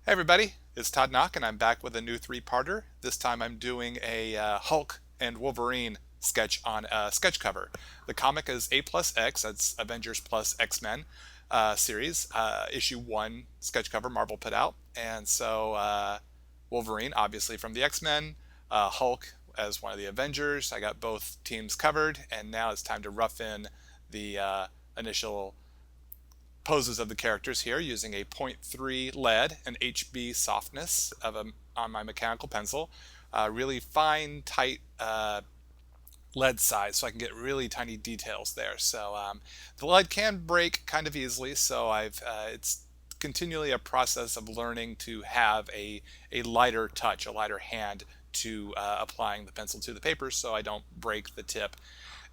Hey everybody, it's Todd Nauck and I'm back with a new three-parter. This time I'm doing a Hulk and Wolverine sketch on a sketch cover. The comic is A plus X, that's Avengers plus X-Men series, issue 1 sketch cover Marvel put out. And so Wolverine, obviously from the X-Men, Hulk as one of the Avengers. I got both teams covered, and now it's time to rough in the initial poses of the characters here using a point 0.3 lead and HB softness on my mechanical pencil. Really fine, tight lead size so I can get really tiny details there. So the lead can break kind of easily, so it's continually a process of learning to have a lighter touch, a lighter hand to applying the pencil to the paper so I don't break the tip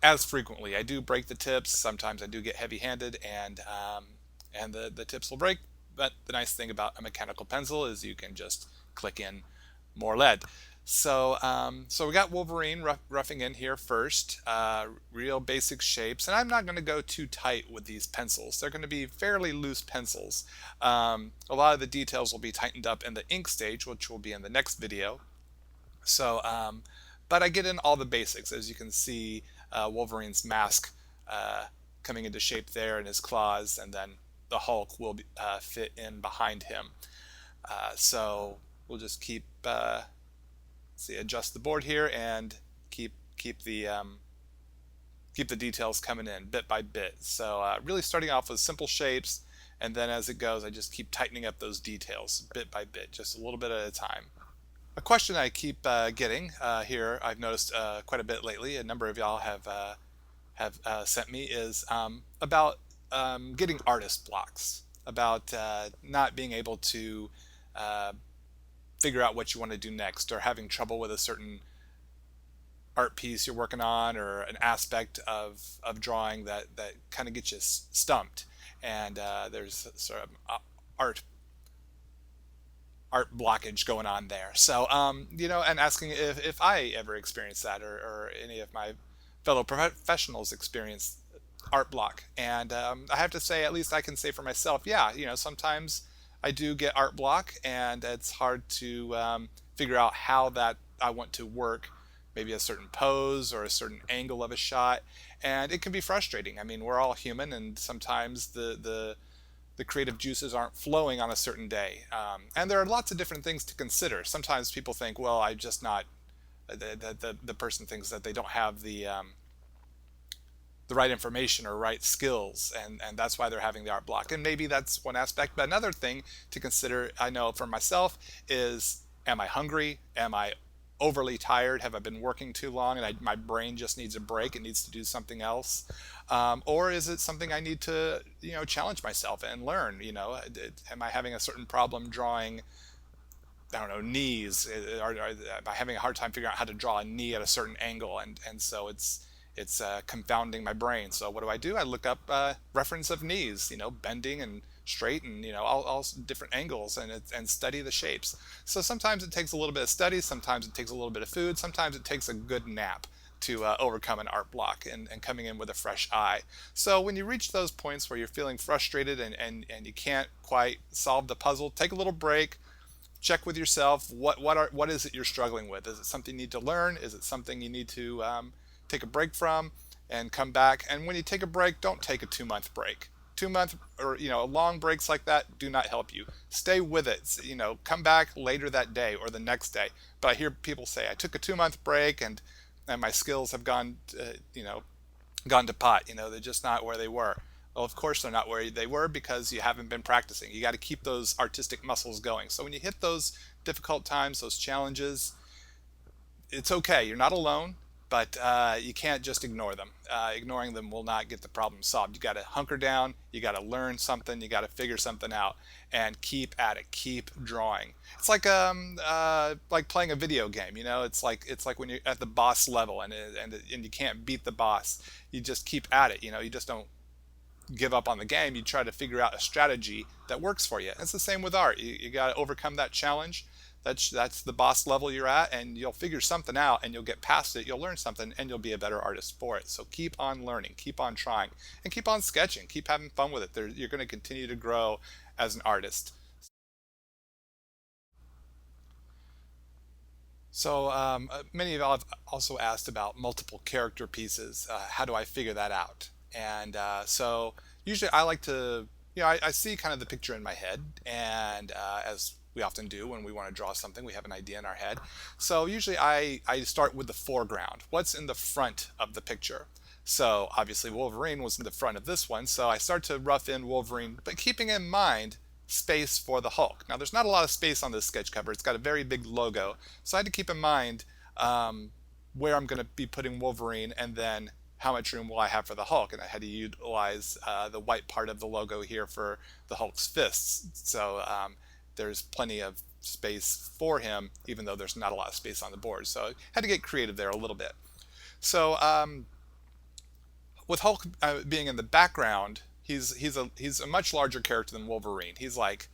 as frequently. I do break the tips. Sometimes I do get heavy-handed and the tips will break. But the nice thing about a mechanical pencil is you can just click in more lead. So we got Wolverine roughing in here first. Real basic shapes, and I'm not going to go too tight with these pencils. They're going to be fairly loose pencils. A lot of the details will be tightened up in the ink stage, which will be in the next video. So, but I get in all the basics, as you can see. Wolverine's mask coming into shape there, and his claws, and then the Hulk will fit in behind him. So we'll just keep adjust the board here and keep the details coming in bit by bit. So really starting off with simple shapes, and then as it goes, I just keep tightening up those details bit by bit, just a little bit at a time. A question I keep getting here, I've noticed quite a bit lately. A number of y'all have sent me is about getting artist blocks, about not being able to figure out what you want to do next, or having trouble with a certain art piece you're working on, or an aspect of drawing that kind of gets you stumped, and there's sort of art blockage going on there. So and asking if I ever experienced that, or any of my fellow professionals experience art block. And I have to say, at least I can say for myself, yeah, sometimes I do get art block, and it's hard to figure out how that I want to work, maybe a certain pose or a certain angle of a shot, and it can be frustrating. I mean, we're all human, and sometimes the creative juices aren't flowing on a certain day. And there are lots of different things to consider. Sometimes people think, well, I just not, the person thinks that they don't have the right information or right skills, and that's why they're having the art block. And maybe that's one aspect. But another thing to consider, I know for myself, is, am I hungry? Am I overly tired? Have I been working too long and my brain just needs a break? It needs to do something else. Or is it something I need to, challenge myself and learn? Am I having a certain problem drawing, I don't know, knees? Am I having a hard time figuring out how to draw a knee at a certain angle? And so it's confounding my brain. So what do? I look up reference of knees, bending and straight, and all different angles, and study the shapes. So sometimes it takes a little bit of study, sometimes it takes a little bit of food, sometimes it takes a good nap to overcome an art block and coming in with a fresh eye. So when you reach those points where you're feeling frustrated and you can't quite solve the puzzle, take a little break. Check with yourself, what is it you're struggling with? Is it something you need to learn? Is it something you need to take a break from and come back? And when you take a break, don't take a 2-month break. 2-month or long breaks like that do not help you. Stay with it. Come back later that day or the next day. But I hear people say, I took a 2-month break and my skills have gone to pot. They're just not where they were. Well, of course they're not where they were, because you haven't been practicing. You got to keep those artistic muscles going. So when you hit those difficult times, those challenges, it's okay. You're not alone, but you can't just ignore them. Ignoring them will not get the problem solved. You got to hunker down. You got to learn something. You got to figure something out, and keep at it. Keep drawing. It's like playing a video game. It's like when you're at the boss level and you can't beat the boss. You just keep at it. You just don't give up on the game. You try to figure out a strategy that works for you. It's the same with art. You got to overcome that challenge. That's the boss level you're at, and you'll figure something out, and you'll get past it. You'll learn something, and you'll be a better artist for it. So keep on learning, keep on trying, and keep on sketching. Keep having fun with it. You're going to continue to grow as an artist. So many of y'all have also asked about multiple character pieces. How do I figure that out? And so usually I like to, I see kind of the picture in my head, and as we often do when we want to draw something, we have an idea in our head. So usually I start with the foreground. What's in the front of the picture? So obviously Wolverine was in the front of this one, so I start to rough in Wolverine, but keeping in mind space for the Hulk. Now there's not a lot of space on this sketch cover. It's got a very big logo, so I had to keep in mind where I'm going to be putting Wolverine, and then how much room will I have for the Hulk. And I had to utilize the white part of the logo here for the Hulk's fists. So there's plenty of space for him, even though there's not a lot of space on the board. So I had to get creative there a little bit. So with Hulk being in the background, he's a much larger character than Wolverine. He's like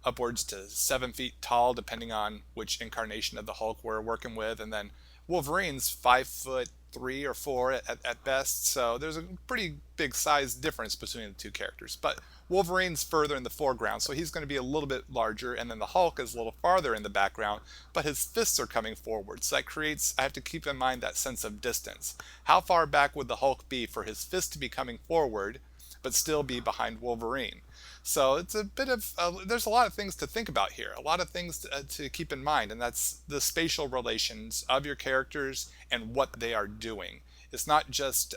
upwards to 7 feet tall, depending on which incarnation of the Hulk we're working with, and then Wolverine's 5'3" or 5'4" at best. So there's a pretty big size difference between the two characters. But Wolverine's further in the foreground, so he's going to be a little bit larger, and then the Hulk is a little farther in the background, but his fists are coming forward. So that creates, I have to keep in mind that sense of distance. How far back would the Hulk be for his fist to be coming forward, but still be behind Wolverine? So it's a bit of, there's a lot of things to think about here, a lot of things to keep in mind, and that's the spatial relations of your characters and what they are doing. It's not just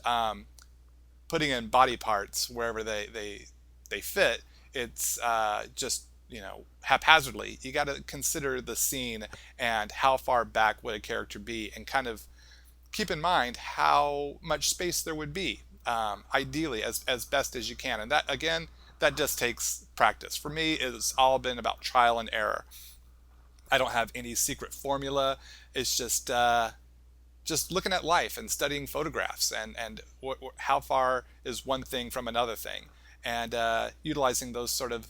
putting in body parts wherever they fit. It's just, haphazardly. You got to consider the scene and how far back would a character be, and kind of keep in mind how much space there would be, ideally as best as you can. And that, again, that just takes practice. For me, it's all been about trial and error. I don't have any secret formula. It's just looking at life and studying photographs, and how far is one thing from another thing, and utilizing those sort of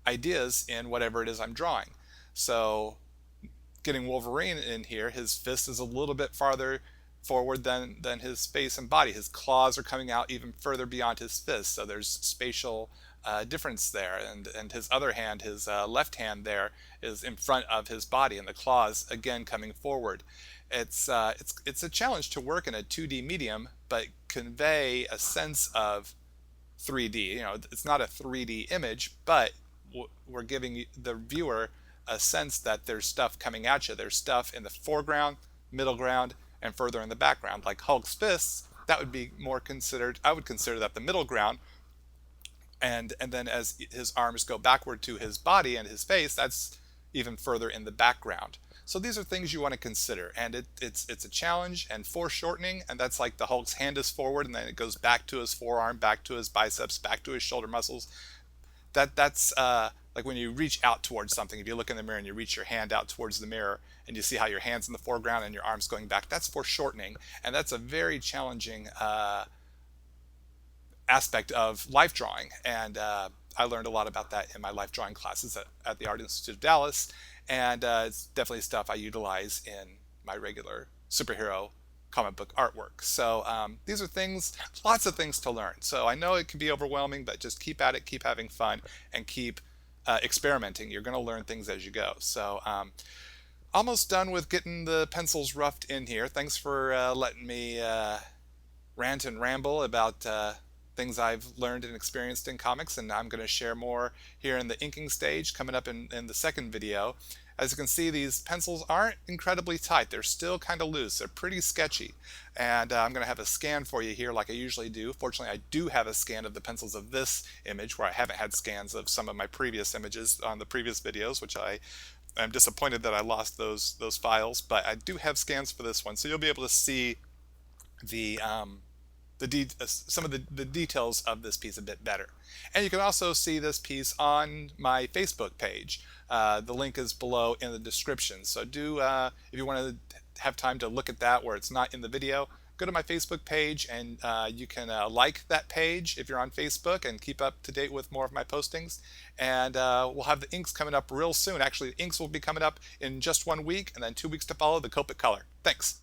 ideas in whatever it is I'm drawing. So getting Wolverine in here, his fist is a little bit farther forward than his face and body. His claws are coming out even further beyond his fist, so there's spatial difference there. And his other hand, his left hand there, is in front of his body, and the claws again coming forward. It's a challenge to work in a 2D medium, but convey a sense of 3D. It's not a 3D image, but we're giving the viewer a sense that there's stuff coming at you. There's stuff in the foreground, middle ground, and further in the background. Like Hulk's fists, that would be more considered, I would consider that the middle ground. And then as his arms go backward to his body and his face, that's even further in the background. So these are things you want to consider, and it's a challenge. And foreshortening, and that's like the Hulk's hand is forward, and then it goes back to his forearm, back to his biceps, back to his shoulder muscles. That's like when you reach out towards something. If you look in the mirror and you reach your hand out towards the mirror, and you see how your hand's in the foreground and your arm's going back, that's foreshortening, and that's a very challenging aspect of life drawing. And I learned a lot about that in my life drawing classes at the Art Institute of Dallas, and it's definitely stuff I utilize in my regular superhero comic book artwork. So these are things, lots of things to learn. So I know it can be overwhelming, but just keep at it, keep having fun, and keep experimenting. You're going to learn things as you go. So almost done with getting the pencils roughed in here. Thanks for letting me rant and ramble about things I've learned and experienced in comics, and I'm going to share more here in the inking stage coming up in the second video. As you can see, these pencils aren't incredibly tight. They're still kind of loose. They're pretty sketchy. And I'm going to have a scan for you here like I usually do. Fortunately, I do have a scan of the pencils of this image, where I haven't had scans of some of my previous images on the previous videos, which I'm disappointed that I lost those files, but I do have scans for this one. So you'll be able to see some of the details of this piece a bit better. And you can also see this piece on my Facebook page. The link is below in the description. So if you want to have time to look at that where it's not in the video, go to my Facebook page, and you can like that page if you're on Facebook, and keep up to date with more of my postings. And we'll have the inks coming up real soon. Actually, the inks will be coming up in just 1 week, and then 2 weeks to follow, the Copic color. Thanks.